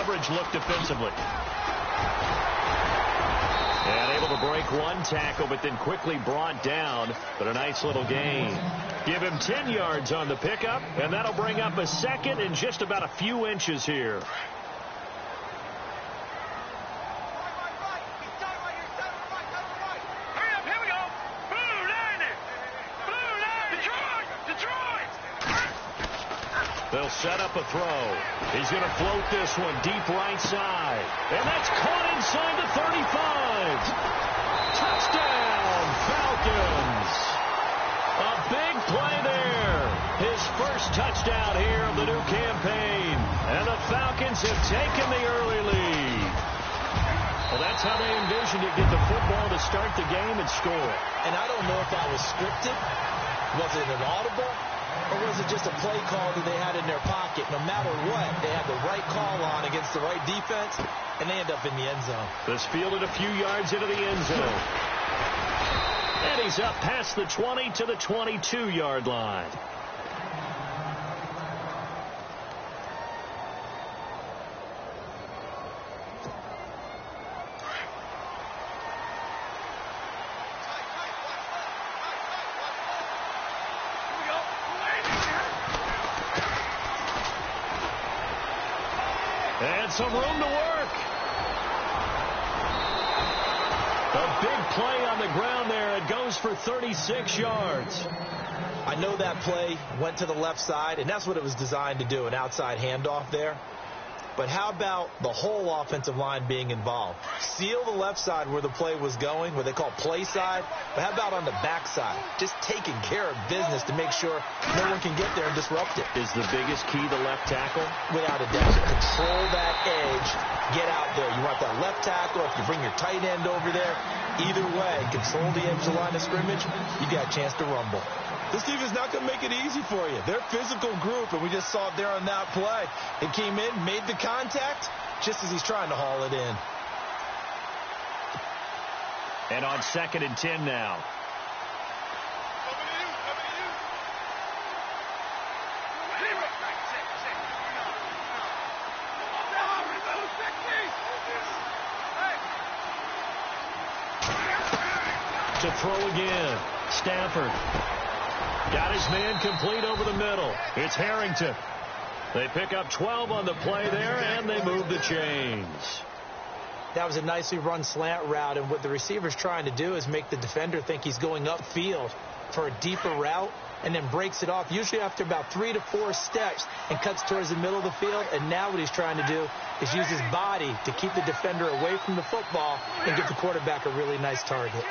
coverage look defensively? And able to break one tackle, but then quickly brought down. But a nice little gain. Give him 10 yards on the pickup, and that'll bring up a second in just about a few inches here. They'll set up a throw. He's going to float this one deep right side. And that's caught inside the 35. Touchdown, Falcons. A big play there. His first touchdown here of the new campaign. And the Falcons have taken the early lead. Well, that's how they envisioned it. Get the football to start the game and score. And I don't know if that was scripted. Was it an audible? Or was it just a play call that they had in their pocket? No matter what, they had the right call on against the right defense, and they end up in the end zone. This fielded a few yards into the end zone. And he's up past the 20 to the 22-yard line. And some room to work. A big play on the ground there. It goes for 36 yards. I know that play went to the left side, and that's what it was designed to do, an outside handoff there. But how about the whole offensive line being involved? Seal the left side where the play was going, what they call play side. But how about on the back side? Just taking care of business to make sure no one can get there and disrupt it. Is the biggest key the left tackle? Without a doubt. Control that edge. Get out there. You want that left tackle. If you bring your tight end over there, either way, control the edge of the line of scrimmage, you got a chance to rumble. This defense is not going to make it easy for you. They're a physical group, and we just saw it there on that play. It came in, made the contact, just as he's trying to haul it in. And on 2nd and 10 now. To throw again. Stafford. Got his man complete over the middle. It's Harrington. They pick up 12 on the play there, and they move the chains. That was a nicely run slant route, and what the receiver's trying to do is make the defender think he's going upfield for a deeper route, and then breaks it off, usually after about 3 to 4 steps, and cuts towards the middle of the field. And now what he's trying to do is use his body to keep the defender away from the football and give the quarterback a really nice target.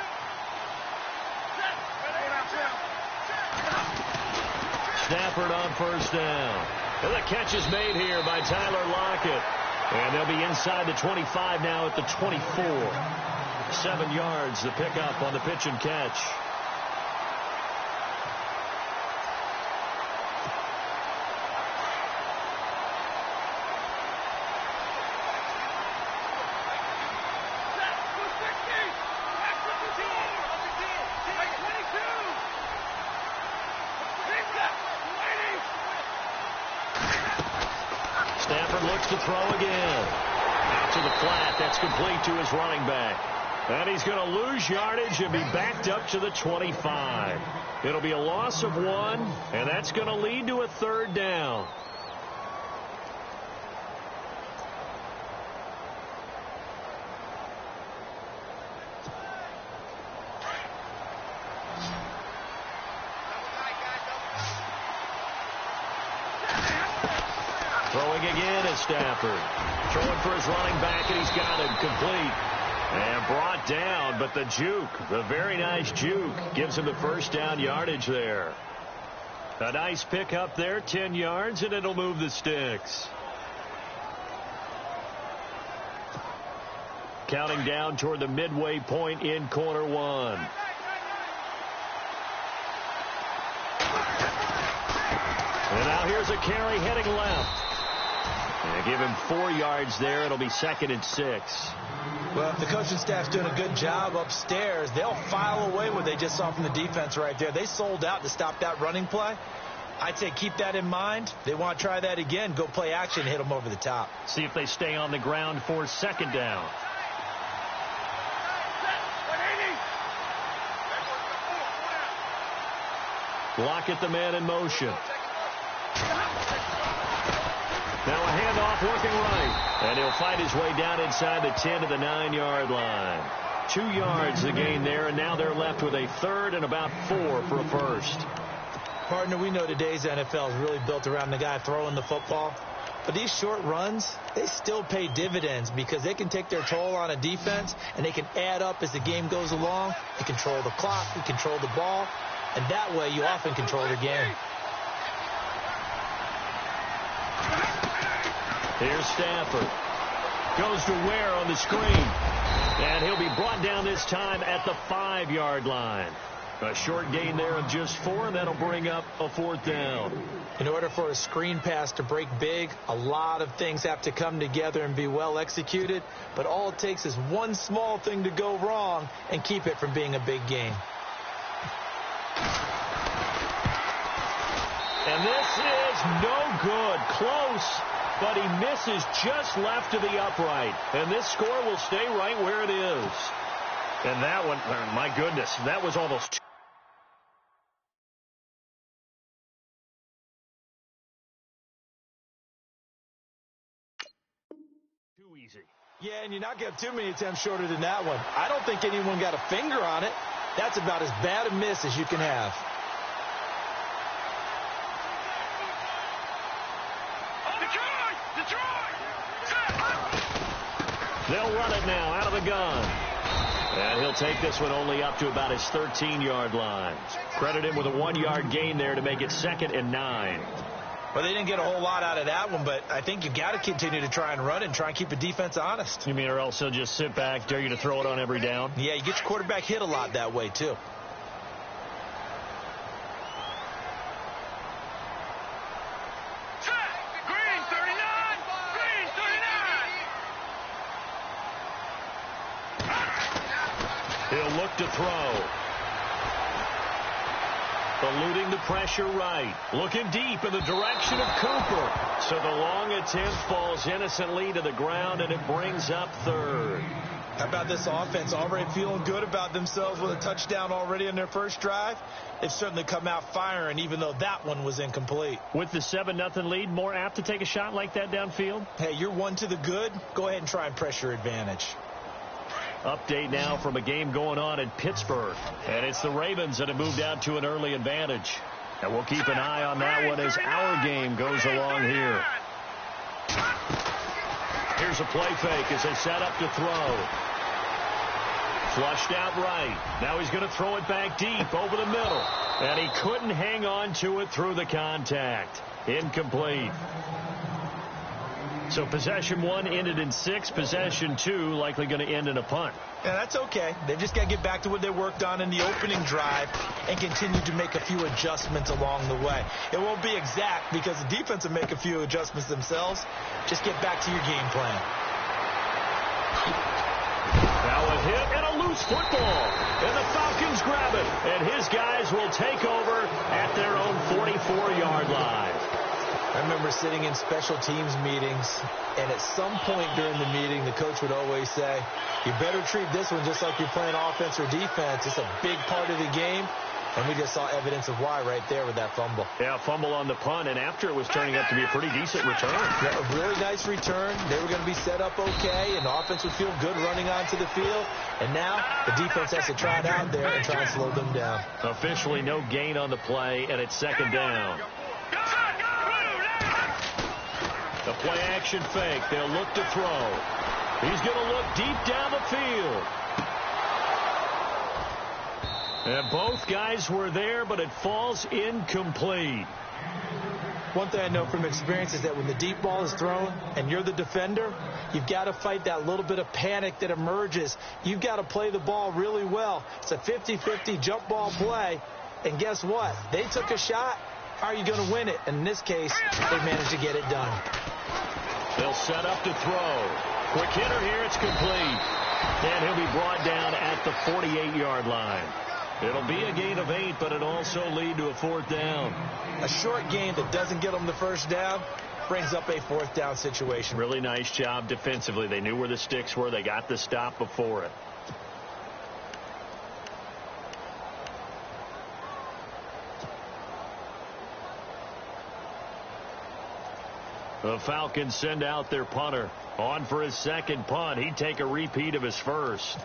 Stafford on first down. And the catch is made here by Tyler Lockett. And they'll be inside the 25 now at the 24. 7 yards the pickup on the pitch and catch. Stafford looks to throw again. Out to the flat. That's complete to his running back. And he's going to lose yardage and be backed up to the 25. It'll be a loss of 1, and that's going to lead to a 3rd down. Throwing again is Stafford. Throwing for his running back, and he's got him complete. And brought down, but the juke, the very nice juke, gives him the first down yardage there. A nice pickup there, 10 yards, and it'll move the sticks. Counting down toward the midway point in quarter 1. And now here's a carry heading left. And give him 4 yards there. It'll be 2nd and 6. Well, if the coaching staff's doing a good job upstairs, they'll file away what they just saw from the defense right there. They sold out to stop that running play. I'd say keep that in mind. They want to try that again. Go play action, hit them over the top. See if they stay on the ground for second down. Lockett, the man in motion. Now a handoff working right. And he'll find his way down inside the 10 to the 9-yard line. 2 yards the gain there, and now they're left with a third and about 4 for a first. Partner, we know today's NFL is really built around the guy throwing the football. But these short runs, they still pay dividends because they can take their toll on a defense, and they can add up as the game goes along. They control the clock, they control the ball, and that way you often control the game. Here's Stafford. Goes to Ware on the screen. And he'll be brought down this time at the 5-yard line. A short gain there of just 4, and that'll bring up a 4th down. In order for a screen pass to break big, a lot of things have to come together and be well executed. But all it takes is one small thing to go wrong and keep it from being a big gain. And this is no good. Close, but he misses just left to the upright. And this score will stay right where it is. And that one, my goodness, that was almost too easy. Yeah, and you're not going to have too many attempts shorter than that one. I don't think anyone got a finger on it. That's about as bad a miss as you can have. They'll run it now out of the gun. And he'll take this one only up to about his 13-yard line. Credit him with a 1-yard gain there to make it 2nd and 9. Well, they didn't get a whole lot out of that one, but I think you got to continue to try and run and try and keep the defense honest. You mean or else he'll just sit back, dare you to throw it on every down? Yeah, you get your quarterback hit a lot that way, too. He'll look to throw. Eluding the pressure right. Looking deep in the direction of Cooper. So the long attempt falls innocently to the ground, and it brings up 3rd. How about this offense? Already feeling good about themselves with a touchdown already in their first drive. They've certainly come out firing, even though that one was incomplete. With the 7-0 lead, more apt to take a shot like that downfield? Hey, you're 1 to the good. Go ahead and try and pressure advantage. Update now from a game going on in Pittsburgh. And it's the Ravens that have moved out to an early advantage. And we'll keep an eye on that one as our game goes along here. Here's a play fake as they set up to throw. Flushed out right. Now he's going to throw it back deep over the middle. And he couldn't hang on to it through the contact. Incomplete. So possession 1 ended in 6. Possession 2 likely going to end in a punt. Yeah, that's okay. They've just got to get back to what they worked on in the opening drive and continue to make a few adjustments along the way. It won't be exact because the defense will make a few adjustments themselves. Just get back to your game plan. Now a hit and a loose football. And the Falcons grab it. And his guys will take over at their own 44-yard line. I remember sitting in special teams meetings, and at some point during the meeting, the coach would always say, you better treat this one just like you're playing offense or defense. It's a big part of the game, and we just saw evidence of why right there with that fumble. Yeah, fumble on the punt, and after it was turning out to be a pretty decent return. Yeah, a really nice return. They were going to be set up okay, and the offense would feel good running onto the field. And now the defense has to try it out there and try and slow them down. Officially no gain on the play, and it's 2nd down. The play action fake. They'll look to throw. He's going to look deep down the field. And both guys were there, but it falls incomplete. One thing I know from experience is that when the deep ball is thrown and you're the defender, you've got to fight that little bit of panic that emerges. You've got to play the ball really well. It's a 50-50 jump ball play. And guess what? They took a shot. How are you going to win it? And in this case, they managed to get it done. They'll set up to throw. Quick hitter here. It's complete. And he'll be brought down at the 48-yard line. It'll be a gain of 8, but it also lead to a 4th down. A short gain that doesn't get them the first down brings up a 4th down situation. Really nice job defensively. They knew where the sticks were. They got the stop before it. The Falcons send out their punter. On for his second punt. He'd take a repeat of his first.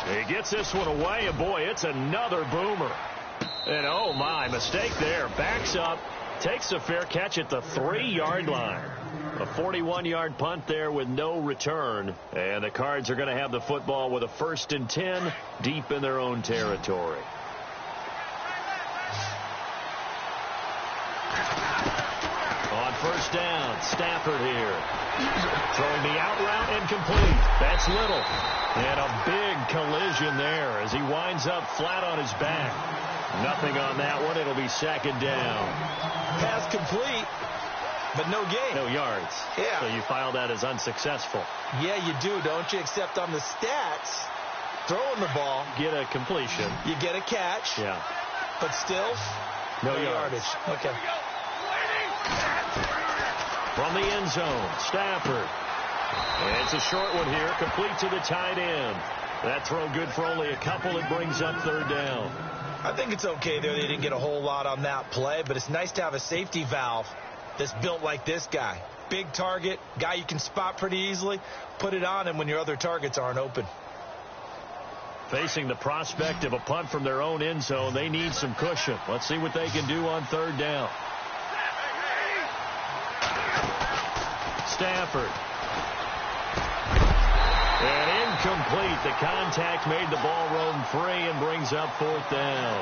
He gets this one away, and boy, it's another boomer. And oh my, mistake there. Backs up, takes a fair catch at the 3-yard line. A 41-yard punt there with no return. And the Cards are going to have the football with a 1st and 10 deep in their own territory. On 1st down, Stafford here. Throwing the out route incomplete. That's Little. And a big collision there as he winds up flat on his back. Nothing on that one. It'll be 2nd down. Pass complete, but no gain. No yards. Yeah. So you file that as unsuccessful. Yeah, you do, don't you? Except on the stats, throwing the ball. Get a completion. You get a catch. Yeah. But still, no yardage. Okay. From the end zone, Stafford. And it's a short one here, complete to the tight end. That throw good for only a couple. It brings up 3rd down. I think it's okay there. They didn't get a whole lot on that play, but it's nice to have a safety valve that's built like this guy. Big target, guy you can spot pretty easily. Put it on him when your other targets aren't open. Facing the prospect of a punt from their own end zone, they need some cushion. Let's see what they can do on 3rd down. Stafford. And incomplete. The contact made the ball roam free and brings up 4th down.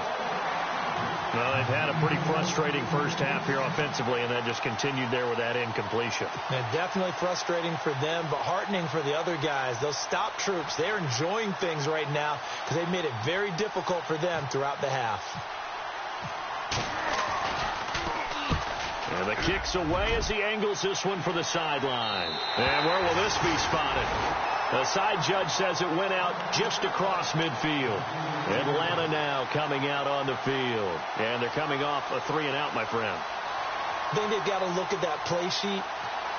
Well, they've had a pretty frustrating first half here offensively, and then just continued there with that incompletion. And definitely frustrating for them, but heartening for the other guys. Those stop troops, they're enjoying things right now because they've made it very difficult for them throughout the half. And the kick's away as he angles this one for the sideline. And where will this be spotted? The side judge says it went out just across midfield. Atlanta now coming out on the field. And they're coming off a 3-and-out, my friend. I think they've got to look at that play sheet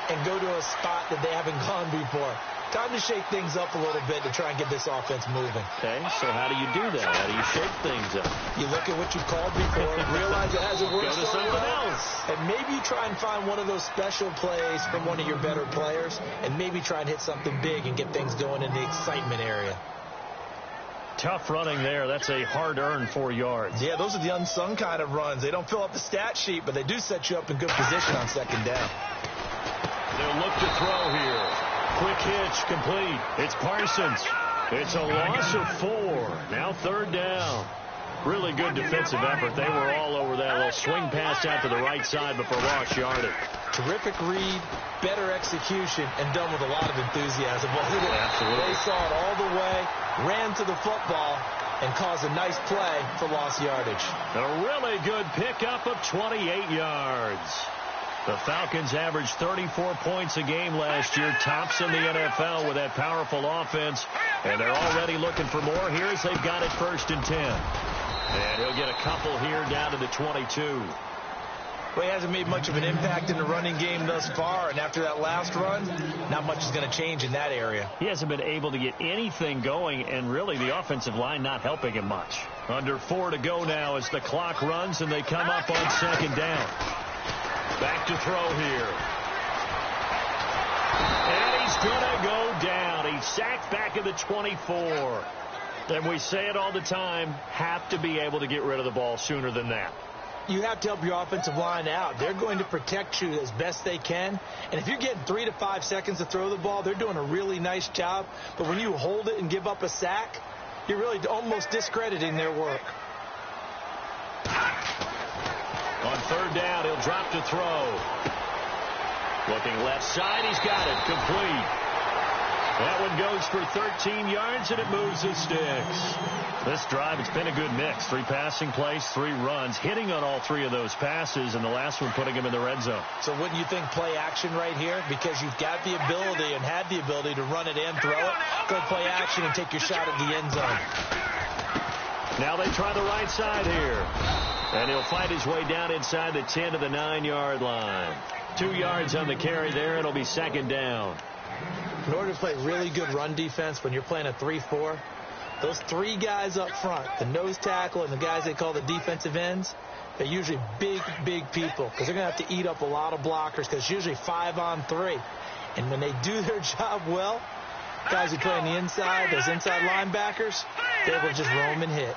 and go to a spot that they haven't gone before. Time to shake things up a little bit to try and get this offense moving. Okay, so how do you do that? How do you shake things up? You look at what you called before, realize it hasn't worked Go to so something well, else. and maybe you try and find one of those special plays from one of your better players, and maybe try and hit something big and get things going in the excitement area. Tough running there. That's a hard-earned 4 yards. Yeah, those are the unsung kind of runs. They don't fill up the stat sheet, but they do set you up in good position on 2nd down. They'll look to throw here. Quick hitch, complete. It's Parsons. It's a loss of 4. Now 3rd down. Really good defensive effort. They were all over that little swing pass out to the right side before lost yardage. Terrific read, better execution, and done with a lot of enthusiasm, wasn't it? Absolutely. They saw it all the way, ran to the football, and caused a nice play for lost yardage. A really good pickup of 28 yards. The Falcons averaged 34 points a game last year, tops in the NFL with that powerful offense, and they're already looking for more here as they've got it 1st and 10. And he'll get a couple here down to the 22. Well, he hasn't made much of an impact in the running game thus far, and after that last run, not much is going to change in that area. He hasn't been able to get anything going, and really the offensive line not helping him much. Under 4 to go now as the clock runs, and they come up on 2nd down. Back to throw here. And he's going to go down. He's sacked back at the 24. And we say it all the time, have to be able to get rid of the ball sooner than that. You have to help your offensive line out. They're going to protect you as best they can. And if you're getting 3 to 5 seconds to throw the ball, they're doing a really nice job. But when you hold it and give up a sack, you're really almost discrediting their work. On 3rd down, he'll drop to throw. Looking left side, he's got it, complete. That one goes for 13 yards, and it moves the sticks. This drive, it's been a good mix. 3 passing plays, 3 runs, hitting on all 3 of those passes, and the last one putting him in the red zone. So wouldn't you think play action right here? Because you've got the ability and had the ability to run it and throw it. Go play action and take your shot at the end zone. Now they try the right side here. And he'll fight his way down inside the 10 to the 9-yard line. 2 yards on the carry there. It'll be second down. In order to play really good run defense when you're playing a 3-4, those 3 guys up front, the nose tackle and the guys they call the defensive ends, they're usually big, big people because they're going to have to eat up a lot of blockers because it's usually 5 on 3. And when they do their job well, guys who play on the inside, those inside linebackers, they're able to just roam and hit.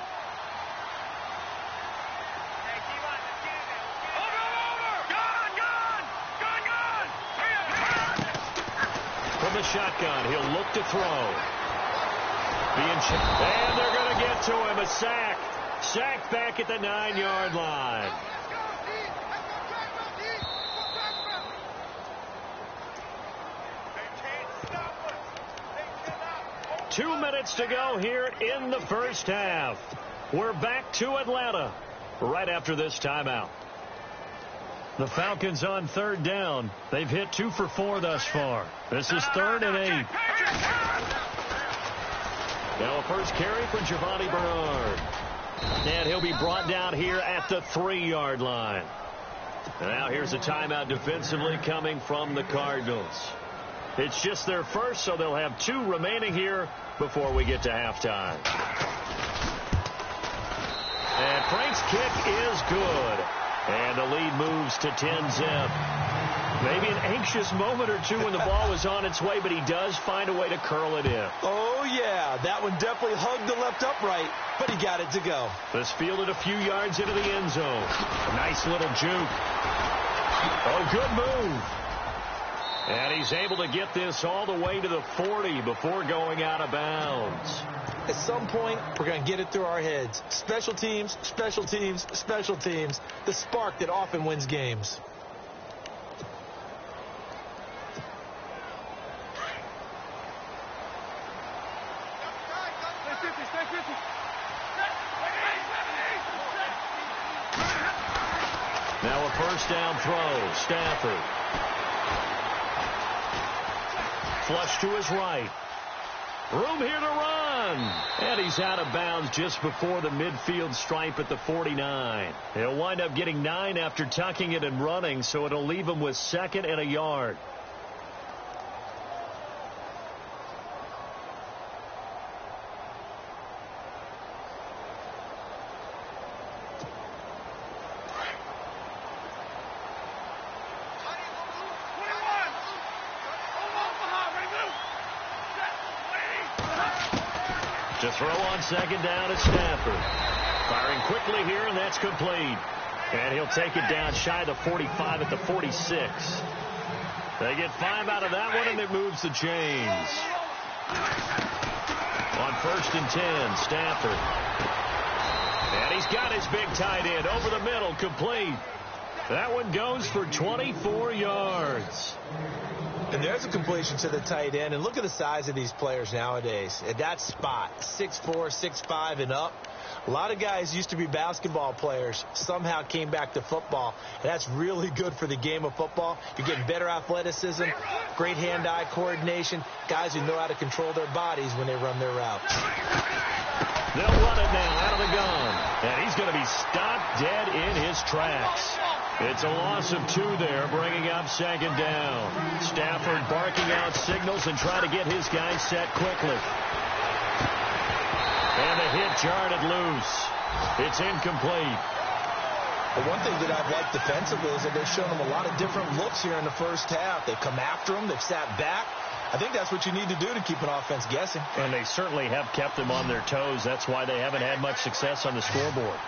From the shotgun, he'll look to throw. And they're going to get to him. A sack. Sacked back at the 9-yard line. Two minutes to go here in the first half. We're back to Atlanta right after this timeout. The Falcons on third down. They've hit 2 for 4 thus far. This is 3rd and 8. Now a first carry for Giovanni Bernard. And he'll be brought down here at the 3-yard line. Now here's a timeout defensively coming from the Cardinals. It's just their first, so they'll have 2 remaining here before we get to halftime. And Frank's kick is good. And the lead moves to 10-zip. Maybe an anxious moment or two when the ball was on its way, but he does find a way to curl it in. Oh, yeah. That one definitely hugged the left upright, but he got it to go. This fielded a few yards into the end zone. Nice little juke. Oh, good move. And he's able to get this all the way to the 40 before going out of bounds. At some point, we're going to get it through our heads. Special teams, special teams, special teams. The spark that often wins games. Now a first down throw. Stafford. Flush to his right. Room here to run. And he's out of bounds just before the midfield stripe at the 49. He'll wind up getting 9 after tucking it and running, so it'll leave him with 2nd and a yard. To throw on 2nd down at Stafford. Firing quickly here, and that's complete. And he'll take it down shy of the 45 at the 46. They get 5 out of that one, and it moves the chains. On 1st and 10, Stafford. And he's got his big tight end over the middle, complete. That one goes for 24 yards. And there's a completion to the tight end. And look at the size of these players nowadays. At that spot, 6'4", 6'5", and up. A lot of guys used to be basketball players, somehow came back to football. And that's really good for the game of football. You're getting better athleticism, great hand-eye coordination, guys who know how to control their bodies when they run their routes. They'll run it now out of the gun. And he's going to be stopped dead in his tracks. It's a loss of 2 there, bringing up 2nd down. Stafford barking out signals and trying to get his guys set quickly. And the hit jarred it loose. It's incomplete. But one thing that I've liked defensively is that they've shown them a lot of different looks here in the first half. They've come after them. They've sat back. I think that's what you need to do to keep an offense guessing. And they certainly have kept them on their toes. That's why they haven't had much success on the scoreboard.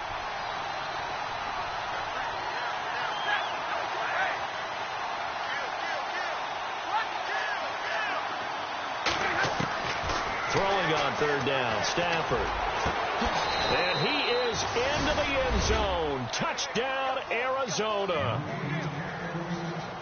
Throwing on 3rd down, Stafford. And he is into the end zone. Touchdown, Arizona.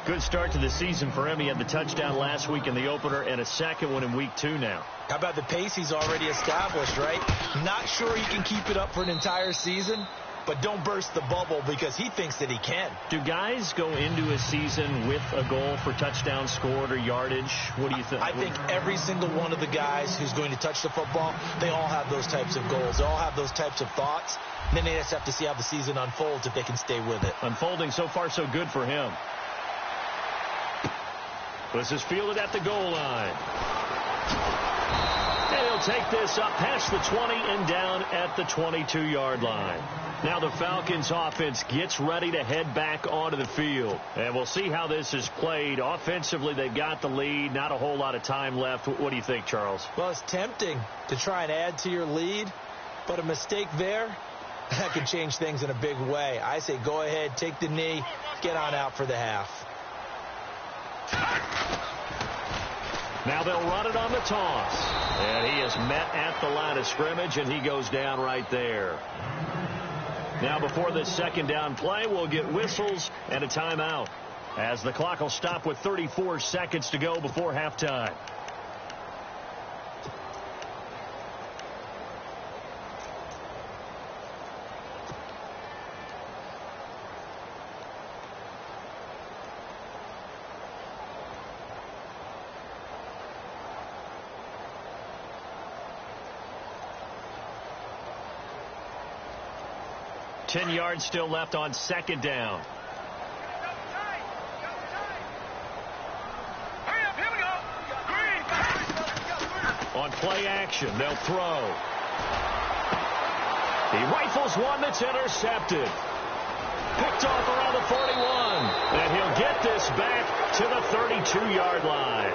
Good start to the season for him. He had the touchdown last week in the opener and a second one in week 2 now. How about the pace he's already established, right? Not sure he can keep it up for an entire season, but don't burst the bubble because he thinks that he can. Do guys go into a season with a goal for touchdown scored or yardage? What do you think? I think every single one of the guys who's going to touch the football, they all have those types of goals. They all have those types of thoughts. And then they just have to see how the season unfolds if they can stay with it. Unfolding so far so good for him. This is fielded at the goal line. And he'll take this up past the 20 and down at the 22-yard line. Now the Falcons offense gets ready to head back onto the field. And we'll see how this is played. Offensively, they've got the lead. Not a whole lot of time left. What do you think, Charles? Well, it's tempting to try and add to your lead, but a mistake there, that could change things in a big way. I say go ahead, take the knee, get on out for the half. Now they'll run it on the toss. And he is met at the line of scrimmage, and he goes down right there. Now before this second down play, we'll get whistles and a timeout, as the clock will stop with 34 seconds to go before halftime. Ten yards still left on second down. On play action, they'll throw. He rifles one that's intercepted. Picked off around the 41. And he'll get this back to the 32-yard line.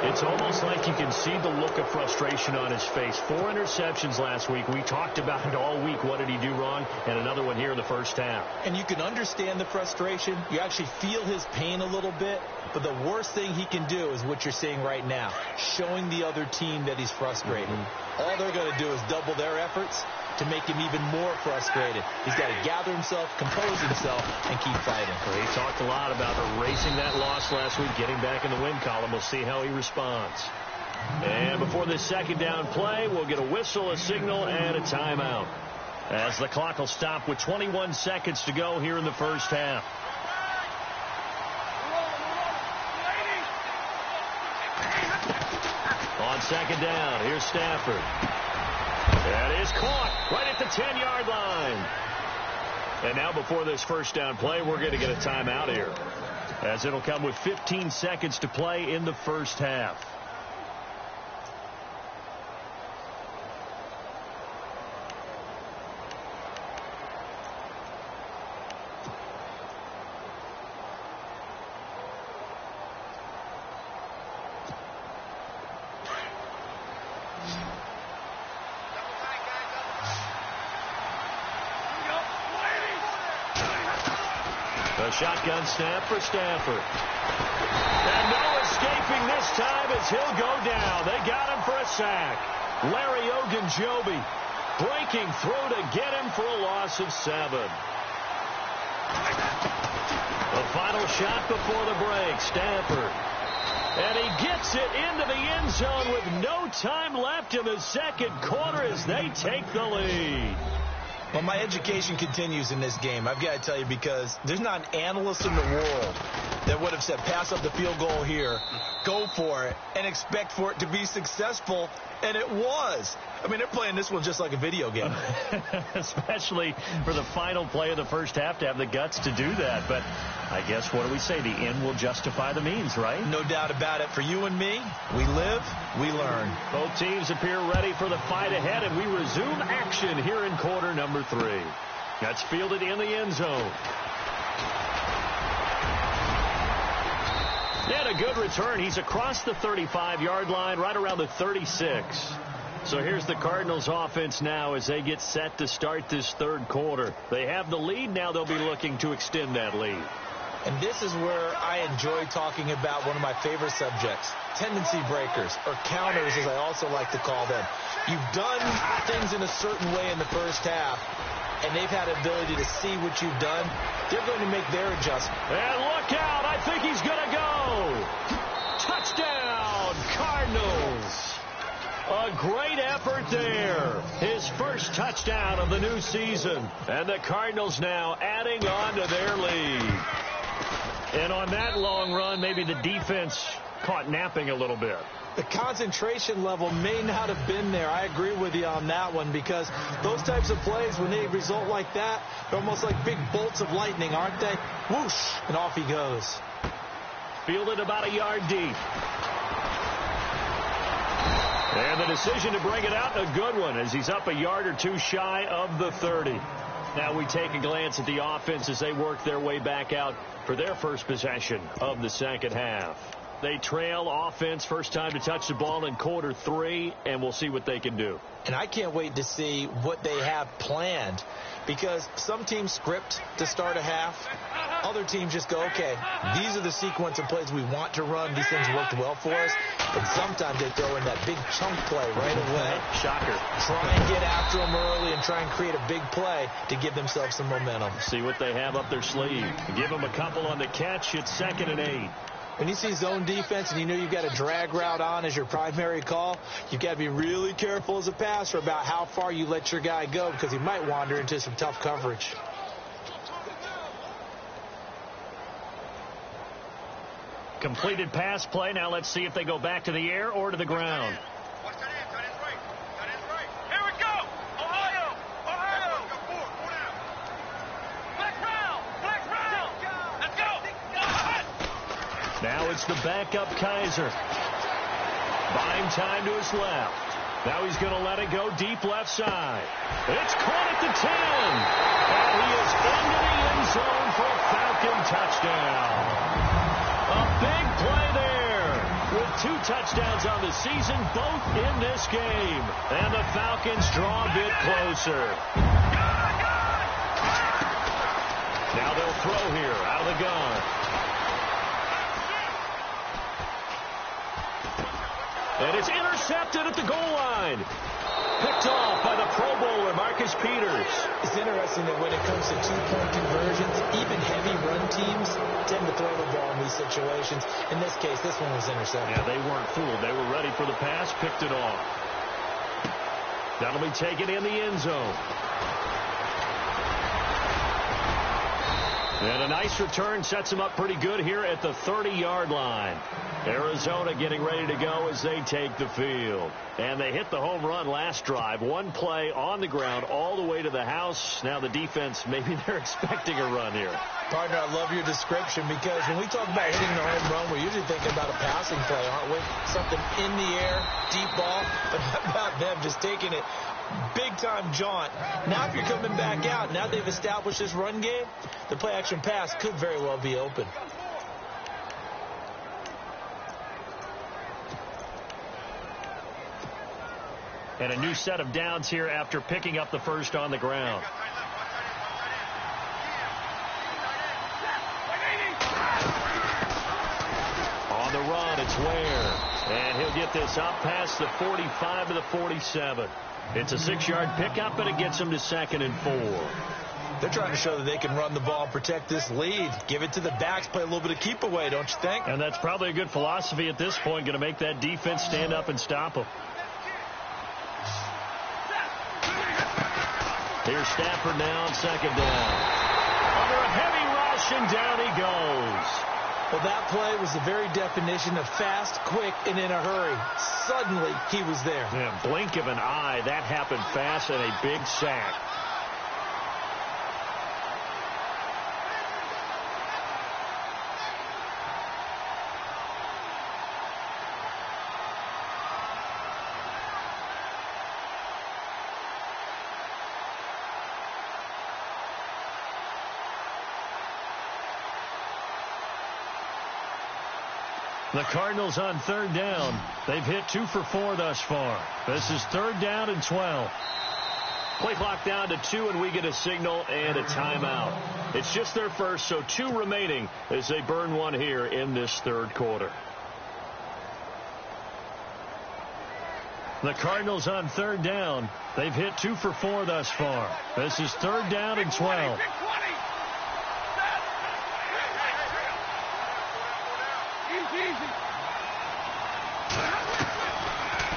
It's almost like you can see the look of frustration on his face. 4 interceptions last week. We talked about it all week. What did he do wrong? And another one here in the first half. And you can understand the frustration. You actually feel his pain a little bit. But the worst thing he can do is what you're seeing right now, showing the other team that he's frustrated. All they're going to do is double their efforts to make him even more frustrated. He's got to gather himself, compose himself, and keep fighting. Well, he talked a lot about erasing that loss last week, getting back in the win column. We'll see how he responds. And before this second down play, we'll get a whistle, a signal, and a timeout, as the clock will stop with 21 seconds to go here in the first half. On second down, here's Stafford. That is caught right at the 10-yard line. And now before this first down play, we're going to get a timeout here, as it'll come with 15 seconds to play in the first half. A shotgun snap for Stafford. And no escaping this time as he'll go down. They got him for a sack. Larry Ogunjobi breaking through to get him for a loss of 7. The final shot before the break, Stafford. And he gets it into the end zone with no time left in the second quarter as they take the lead. Well, my education continues in this game, I've got to tell you, because there's not an analyst in the world that would have said pass up the field goal here, go for it, and expect for it to be successful, and it was. I mean, they're playing this one just like a video game. Especially for the final play of the first half to have the guts to do that. But I guess, what do we say? The end will justify the means, right? No doubt about it. For you and me, we live, we learn. Both teams appear ready for the fight ahead, and we resume action here in quarter number 3. That's fielded in the end zone. And a good return. He's across the 35-yard line, right around the 36. So here's the Cardinals offense now as they get set to start this third quarter. They have the lead. Now they'll be looking to extend that lead. And this is where I enjoy talking about one of my favorite subjects, tendency breakers, or counters as I also like to call them. You've done things in a certain way in the first half, and they've had the ability to see what you've done. They're going to make their adjustment. And look out. I think he great effort there. His first touchdown of the new season. And the Cardinals now adding on to their lead. And on that long run, maybe the defense caught napping a little bit. The concentration level may not have been there. I agree with you on that one, because those types of plays, when they result like that, they're almost like big bolts of lightning, aren't they? Whoosh, and off he goes. Fielded about a yard deep. And the decision to bring it out, a good one, as he's up a yard or two shy of the 30. Now we take a glance at the offense as they work their way back out for their first possession of the second half. They trail offense, first time to touch the ball in quarter 3, and we'll see what they can do. And I can't wait to see what they have planned, because some teams script to start a half. Other teams just go, okay, these are the sequence of plays we want to run. These things worked well for us. And sometimes they throw in that big chunk play right away. Shocker. Try and get after them early and try and create a big play to give themselves some momentum. See what they have up their sleeve. Give them a couple on the catch. It's 2nd and 8. When you see zone defense and you know you've got a drag route on as your primary call, you've got to be really careful as a passer about how far you let your guy go, because he might wander into some tough coverage. Completed pass play. Now let's see if they go back to the air or to the ground. Now it's the backup Kaiser. Buying time to his left. Now he's going to let it go deep left side. It's caught at the 10. And he is into the end zone for a Falcon touchdown. A big play there. With 2 touchdowns on the season, both in this game. And the Falcons draw a bit closer. Now they'll throw here out of the gun. And it's intercepted at the goal line. Picked off by the Pro Bowler, Marcus Peters. It's interesting that when it comes to 2-point conversions, even heavy run teams tend to throw the ball in these situations. In this case, this one was intercepted. Yeah, they weren't fooled. They were ready for the pass, picked it off. That'll be taken in the end zone. And a nice return sets them up pretty good here at the 30-yard line. Arizona getting ready to go as they take the field. And they hit the home run last drive. One play on the ground all the way to the house. Now the defense, maybe they're expecting a run here. Partner, I love your description, because when we talk about hitting the home run, we're usually thinking about a passing play, aren't we? Something in the air, deep ball. But how about them just taking it big-time jaunt? Now if you're coming back out, now they've established this run game, the play-action pass could very well be open. And a new set of downs here after picking up the first on the ground. On the run, it's Ware. And he'll get this up past the 45 to the 47. It's a 6-yard pickup, and it gets him to 2nd and 4. They're trying to show that they can run the ball, protect this lead. Give it to the backs, play a little bit of keep away, don't you think? And that's probably a good philosophy at this point, going to make that defense stand up and stop them. Here's Stafford now on 2nd down. Under a heavy rush, and down he goes. Well, that play was the very definition of fast, quick, and in a hurry. Suddenly, he was there. Yeah, blink of an eye, that happened fast, and a big sack. The Cardinals on 3rd down. They've hit 2 for 4 thus far. This is 3rd down and 12. Play clock down to 2, and we get a signal and a timeout. It's just their first, so 2 remaining as they burn one here in this 3rd quarter. The Cardinals on 3rd down. They've hit 2 for 4 thus far. This is 3rd down and 12.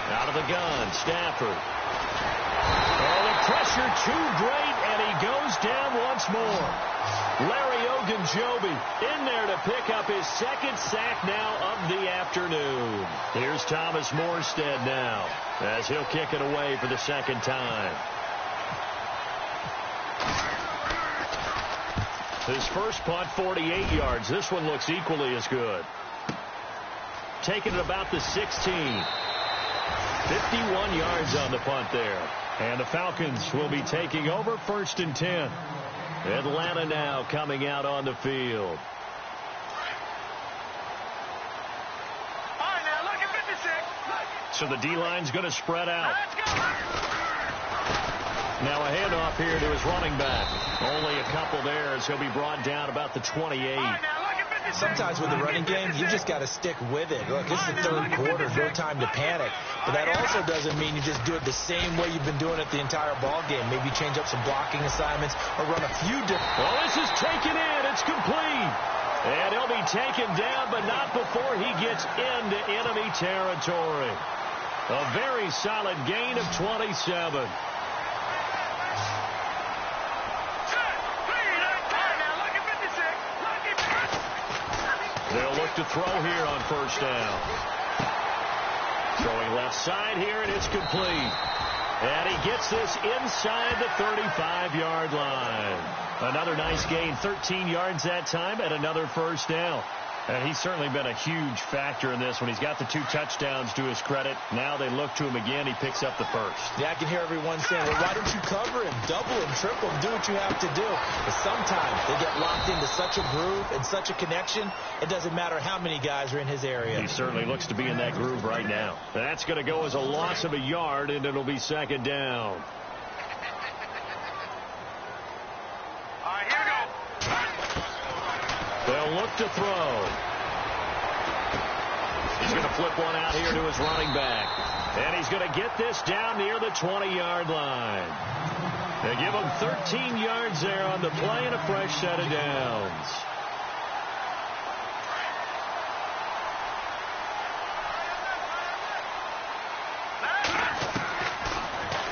Out of the gun, Stafford. Oh, the pressure too great, and he goes down once more. Larry Ogunjobi in there to pick up his second sack now of the afternoon. Here's Thomas Morstead now as he'll kick it away for the second time. His first punt, 48 yards. This one looks equally as good. Taking it about the 16. 51 yards on the punt there. And the Falcons will be taking over 1st and 10. Atlanta now coming out on the field. All right, now look at 56. So the D-line's going to spread out. Now a handoff here to his running back. Only a couple there as he'll be brought down about the 28. Sometimes with the running game, you just got to stick with it. Look, it's the third quarter, no time to panic. But that also doesn't mean you just do it the same way you've been doing it the entire ball game. Maybe change up some blocking assignments or run a few different. Well, this is taken in. It's complete. And he'll be taken down, but not before he gets into enemy territory. A very solid gain of 27. They'll look to throw here on 1st down. Throwing left side here, and it's complete. And he gets this inside the 35-yard line. Another nice gain, 13 yards that time, and another 1st down. And he's certainly been a huge factor in this one. He's got the 2 touchdowns to his credit. Now they look to him again. He picks up the 1st. Yeah, I can hear everyone saying, well, why don't you cover him, double him, triple him, do what you have to do. But sometimes they get locked into such a groove and such a connection, it doesn't matter how many guys are in his area. He certainly looks to be in that groove right now. That's going to go as a loss of a yard, and it'll be 2nd down. All right, here we go. They'll look to throw. He's going to flip one out here to his running back. And he's going to get this down near the 20-yard line. They give him 13 yards there on the play and a fresh set of downs.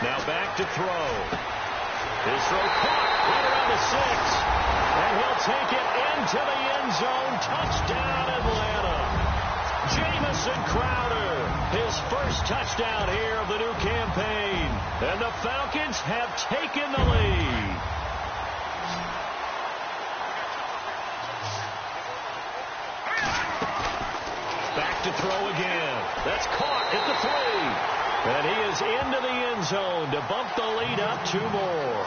Now back to throw. His throw caught right around the 6. And he'll take it into the end zone. Touchdown, Atlanta. Jamison Crowder, his first touchdown here of the new campaign. And the Falcons have taken the lead. Back to throw again. That's caught at the 3. And he is into the end zone to bump the lead up 2 more.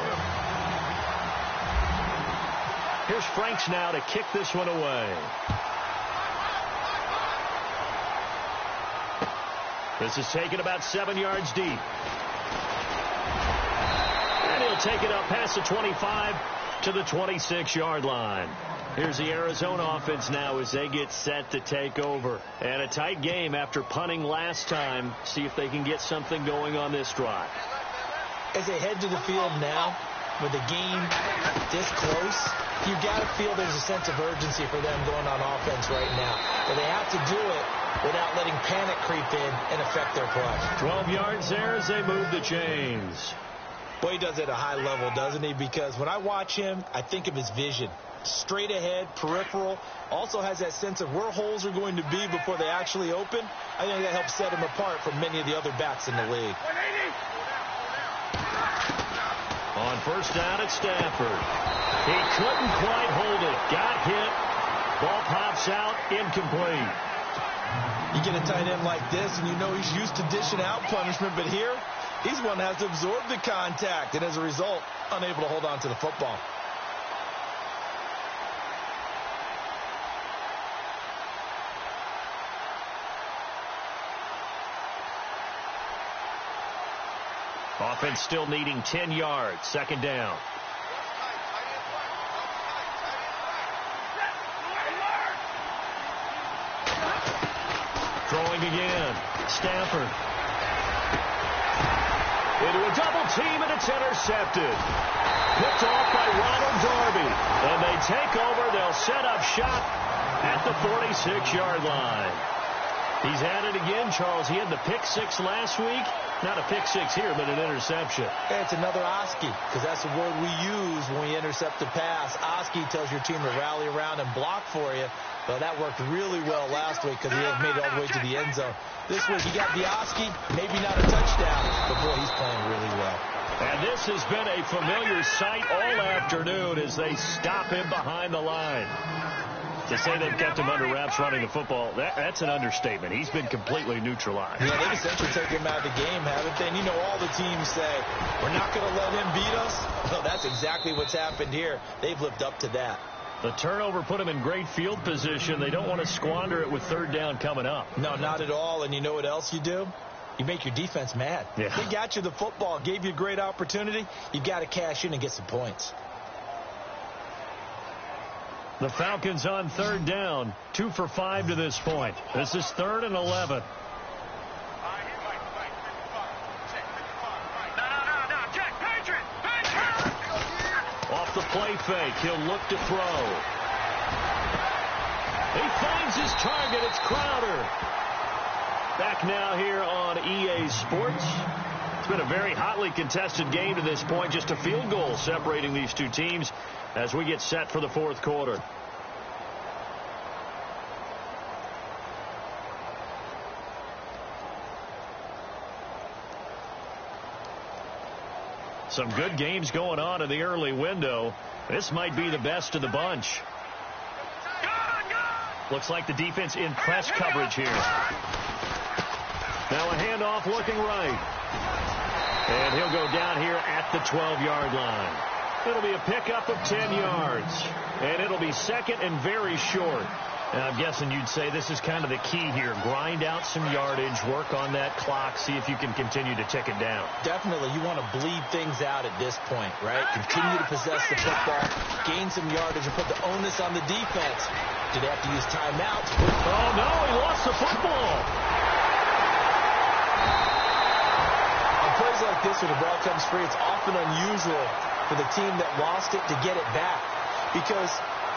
Here's Franks now to kick this one away. This is taken about 7 yards deep. And he'll take it up past the 25 to the 26-yard line. Here's the Arizona offense now as they get set to take over. And a tight game after punting last time. See if they can get something going on this drive. As they head to the field now, with the game this close, you've got to feel there's a sense of urgency for them going on offense right now. But they have to do it without letting panic creep in and affect their play. 12 yards there as they move the chains. Boy, he does it at a high level, doesn't he? Because when I watch him, I think of his vision. Straight ahead, peripheral, also has that sense of where holes are going to be before they actually open. I think that helps set him apart from many of the other backs in the league. On 1st down at Stafford. He couldn't quite hold it. Got hit. Ball pops out. Incomplete. You get a tight end like this, and you know he's used to dishing out punishment, but here, he's one that has to absorb the contact, and as a result, unable to hold on to the football. Offense still needing 10 yards. 2nd down. Throwing again. Stafford. Into a double team, and it's intercepted. Picked off by Ronald Darby. And they take over. They'll set up shop at the 46-yard line. He's at it again, Charles. He had the pick six last week. Not a pick six here, but an interception. Hey, it's another Oski, because that's the word we use when we intercept a pass. Oski tells your team to rally around and block for you. Well, that worked really well last week because he had made it all the way to the end zone. This week, he got the Oski, maybe not a touchdown, but boy, he's playing really well. And this has been a familiar sight all afternoon as they stop him behind the line. To say they've kept him under wraps running the football, that's an understatement. He's been completely neutralized. Yeah, they've essentially taken him out of the game, haven't they? And you know all the teams say, we're not going to let him beat us. Well, that's exactly what's happened here. They've lived up to that. The turnover put him in great field position. They don't want to squander it with third down coming up. No, not at all. And you know what else you do? You make your defense mad. Yeah. They got you the football, gave you a great opportunity. You've got to cash in and get some points. The Falcons on third down, 2 for 5 to this point. This is 3rd and 11. Off the play fake, he'll look to throw. He finds his target. It's Crowder. Back now here on EA Sports. It's been a very hotly contested game to this point. Just a field goal separating these two teams as we get set for the fourth quarter. Some good games going on in the early window. This might be the best of the bunch. Looks like the defense in press coverage here. Now a handoff looking right. And he'll go down here at the 12-yard line. It'll be a pickup of 10 yards. And it'll be second and very short. And I'm guessing you'd say this is kind of the key here. Grind out some yardage, work on that clock, see if you can continue to tick it down. Definitely. You want to bleed things out at this point, right? Continue to possess the football, gain some yardage, and put the onus on the defense. Do they have to use timeouts? Oh, no, he lost the football. On plays like this where the ball comes free, it's often unusual for the team that lost it to get it back because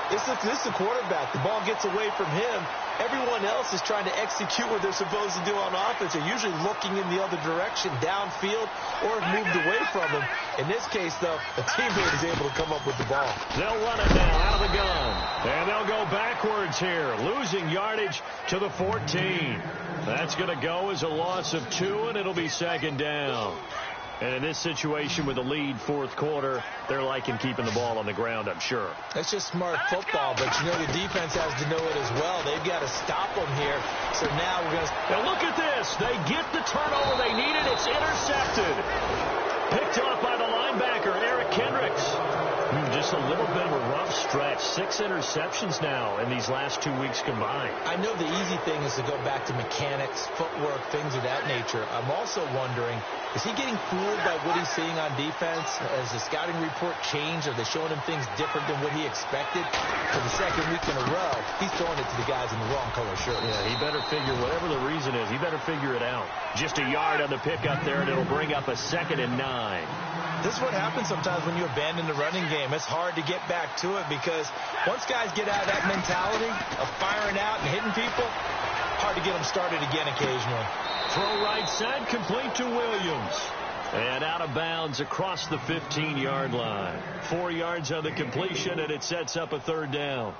this is the quarterback. The ball gets away from him. Everyone else is trying to execute what they're supposed to do on offense. They're usually looking in the other direction, downfield, or have moved away from him. In this case, though, a teammate is able to come up with the ball. They'll run it now out of the gun. And they'll go backwards here, losing yardage to the 14. That's going to go as a loss of 2, and it'll be second down. And in this situation with the lead fourth quarter, they're liking keeping the ball on the ground, I'm sure. That's just smart football, but you know the defense has to know it as well. They've got to stop them here. So now we're going to... Now look at this. They get the turnover they needed. It's intercepted. Picked off by the linebacker, Eric Kendricks. Just a little bit of a rough stretch. 6 interceptions now in these last 2 weeks combined. I know the easy thing is to go back to mechanics, footwork, things of that nature. I'm also wondering, is he getting fooled by what he's seeing on defense? Has the scouting report changed? Are they showing him things different than what he expected? For the second week in a row, he's throwing it to the guys in the wrong color shirts. Yeah, he better figure, whatever the reason is, he better figure it out. Just a yard on the pickup there, and it'll bring up a 2nd and 9. This is what happens sometimes when you abandon the running game. It's hard to get back to it because once guys get out of that mentality of firing out and hitting people, hard to get them started again occasionally. Throw right side, complete to Williams. And out of bounds across the 15-yard line. 4 yards on the completion, and it sets up a 3rd down.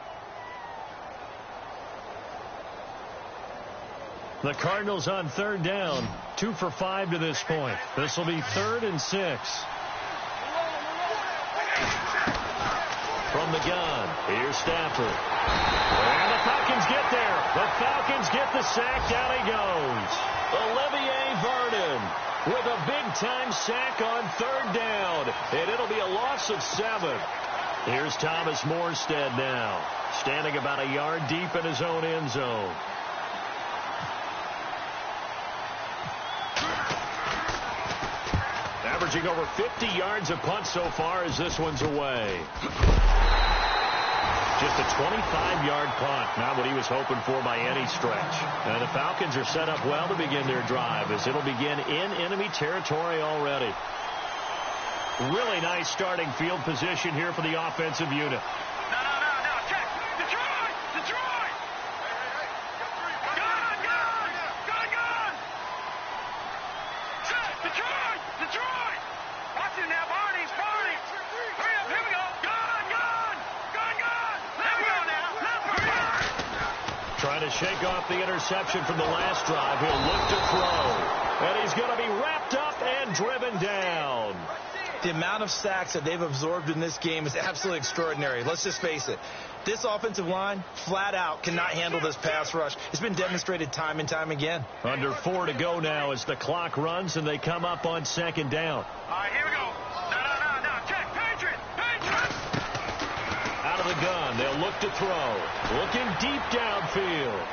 The Cardinals on 3rd down, 2 for 5 to this point. This will be 3rd and 6. From the gun, here's Stafford. And the Falcons get there. The Falcons get the sack. Down he goes. Olivier Vernon with a big-time sack on 3rd down. And it'll be a loss of 7. Here's Thomas Morstead now, standing about a yard deep in his own end zone. Averaging over 50 yards a punt so far as this one's away. Just a 25-yard punt, not what he was hoping for by any stretch. And the Falcons are set up well to begin their drive as it'll begin in enemy territory already. Really nice starting field position here for the offensive unit. No, check. Detroit! Trying to shake off the interception from the last drive. He'll look to throw. And he's going to be wrapped up and driven down. The amount of sacks that they've absorbed in this game is absolutely extraordinary. Let's just face it. This offensive line, flat out, cannot handle this pass rush. It's been demonstrated time and time again. Under 4 to go now as the clock runs and they come up on second down. All right, here we go. No. Check. Patriot. Out of the gun. They'll look to throw. Looking deep downfield.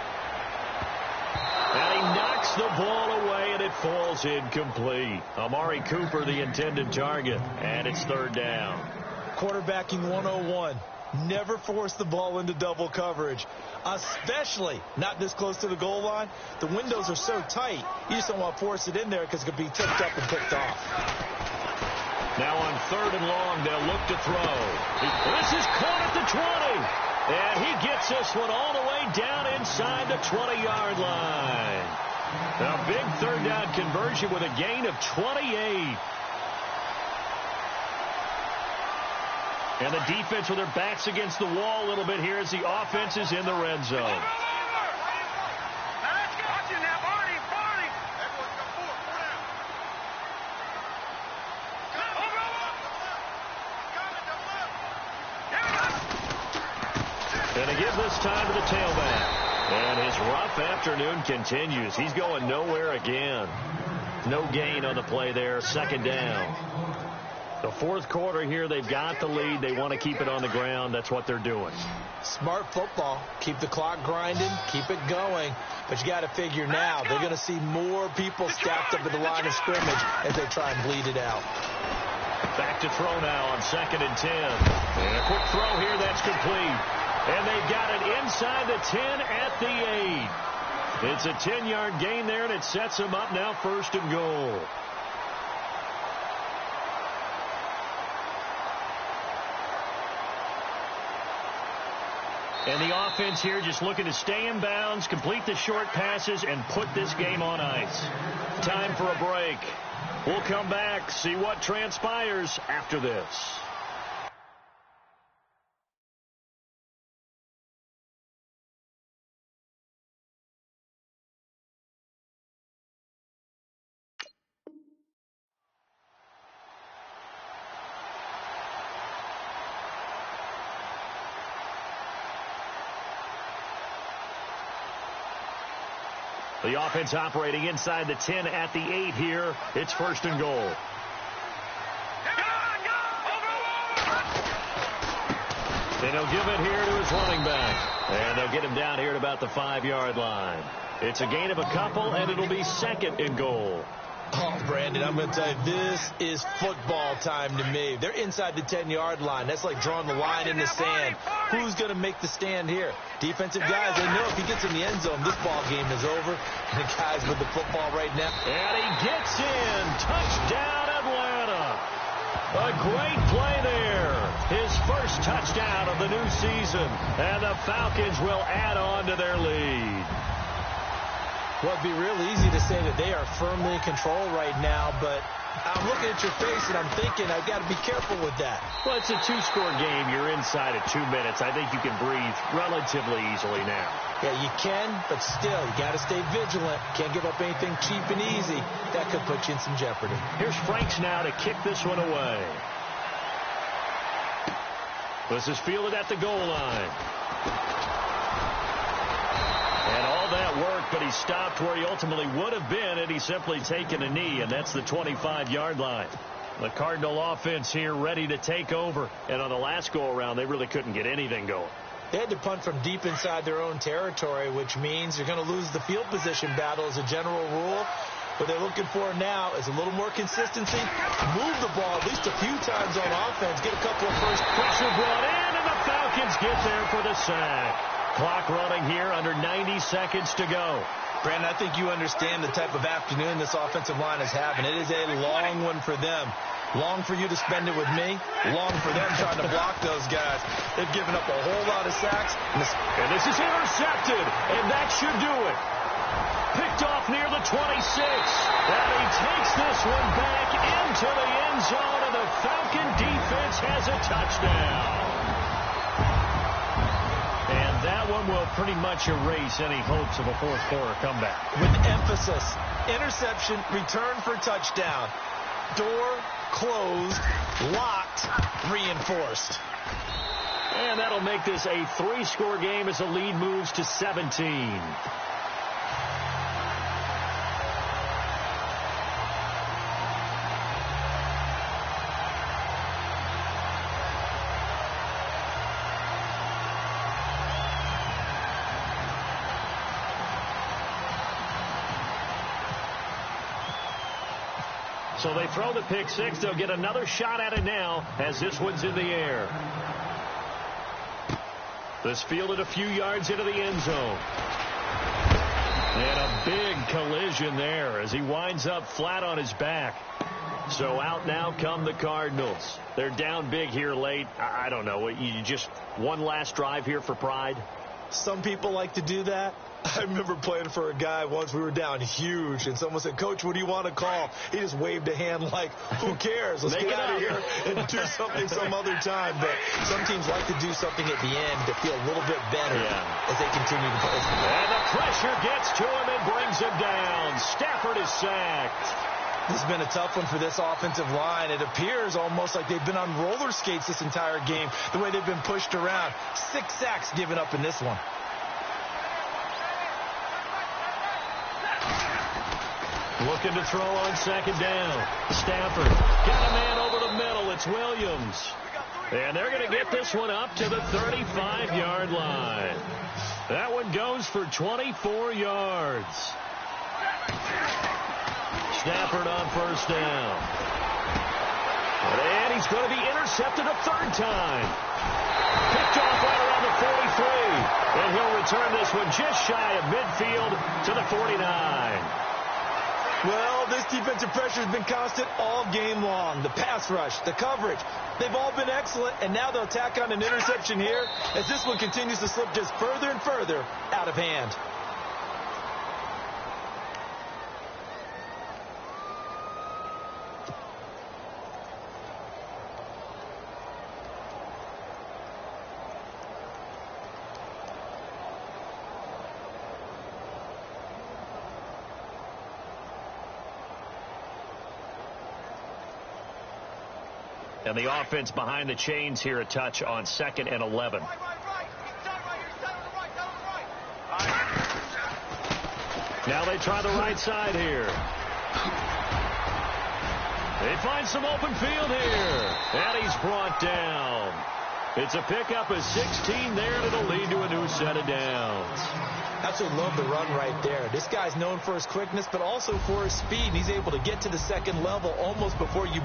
And he knocks the ball away, and it falls incomplete. Amari Cooper, the intended target, and it's third down. Quarterbacking 101. Never force the ball into double coverage, especially not this close to the goal line. The windows are so tight, you just don't want to force it in there because it could be tipped up and picked off. Now on third and long, they'll look to throw. This is caught at the 20. And he gets this one all the way down inside the 20-yard line. A big third down conversion with a gain of 28. And the defense with their backs against the wall a little bit here as the offense is in the red zone. And to give this time to the tailback. And his rough afternoon continues. He's going nowhere again. No gain on the play there. Second down. The fourth quarter here, they've got the lead. They want to keep it on the ground. That's what they're doing. Smart football. Keep the clock grinding. Keep it going. But you got to figure now, they're going to see more people stacked up at the line of scrimmage as they try and bleed it out. Back to throw now on 2nd and 10. And a quick throw here that's complete. And they've got it inside the 10 at the 8. It's a 10-yard gain there, and it sets them up now 1st and goal. And the offense here just looking to stay in bounds, complete the short passes, and put this game on ice. Time for a break. We'll come back, see what transpires after this. The offense operating inside the 10 at the 8 here. It's 1st and goal. And he'll give it here to his running back. And they'll get him down here at about the 5-yard line. It's a gain of a couple, and it'll be 2nd and goal. Oh, Brandon, I'm going to tell you, this is football time to me. They're inside the 10-yard line. That's like drawing the line in the sand. Who's going to make the stand here? Defensive guys, they know if he gets in the end zone, this ball game is over. And the guys with the football right now. And he gets in. Touchdown, Atlanta. A great play there. His first touchdown of the new season. And the Falcons will add on to their lead. Well, it'd be real easy to say that they are firmly in control right now, but I'm looking at your face and I'm thinking I've got to be careful with that. Well, it's a 2-score game. You're inside at 2 minutes. I think you can breathe relatively easily now. Yeah, you can, but still, you got to stay vigilant. Can't give up anything cheap and easy. That could put you in some jeopardy. Here's Franks now to kick this one away. This is fielded at the goal line. And all that work, but he stopped where he ultimately would have been had he simply taken a knee, and that's the 25-yard line. The Cardinal offense here ready to take over. And on the last go-around, they really couldn't get anything going. They had to punt from deep inside their own territory, which means you're going to lose the field position battle as a general rule. What they're looking for now is a little more consistency. Move the ball at least a few times on offense. Get a couple of first. Pressure brought in, and the Falcons get there for the sack. Clock running here, under 90 seconds to go. Brandon, I think you understand the type of afternoon this offensive line is having. It is a long one for them. Long for you to spend it with me. Long for them trying to block those guys. They've given up a whole lot of sacks. And this is intercepted, and that should do it. Picked off near the 26. And he takes this one back into the end zone, and the Falcon defense has a touchdown. And that one will pretty much erase any hopes of a fourth quarter comeback. With emphasis, interception, return for touchdown. Door closed, locked, reinforced. And that'll make this a 3-score game as the lead moves to 17. So they throw the pick six. They'll get another shot at it now as this one's in the air. This fielded a few yards into the end zone. And a big collision there as he winds up flat on his back. So out now come the Cardinals. They're down big here late. I don't know. You just one last drive here for pride? Some people like to do that. I remember playing for a guy once. We were down huge, and someone said, "Coach, what do you want to call?" He just waved a hand like, "Who cares? Let's get out of here and do something some other time." But some teams like to do something at the end to feel a little bit better as they continue to play. And the pressure gets to him and brings him down. Stafford is sacked. This has been a tough one for this offensive line. It appears almost like they've been on roller skates this entire game, the way they've been pushed around. 6 sacks given up in this one. Looking to throw on second down. Stafford got a man over the middle. It's Williams. And they're going to get this one up to the 35-yard line. That one goes for 24 yards. Stafford on first down. And he's going to be intercepted a third time. Picked off right around the 43. And he'll return this one just shy of midfield to the 49. Well, this defensive pressure has been constant all game long. The pass rush, the coverage, they've all been excellent, and now they'll tack on an interception here as this one continues to slip just further and further out of hand. And the offense behind the chains here a touch on 2nd and 11. Now they try the right side here. They find some open field here. And he's brought down. It's a pickup of 16 there, and it'll lead to a new set of downs. Absolutely love the run right there. This guy's known for his quickness, but also for his speed. And he's able to get to the second level almost before you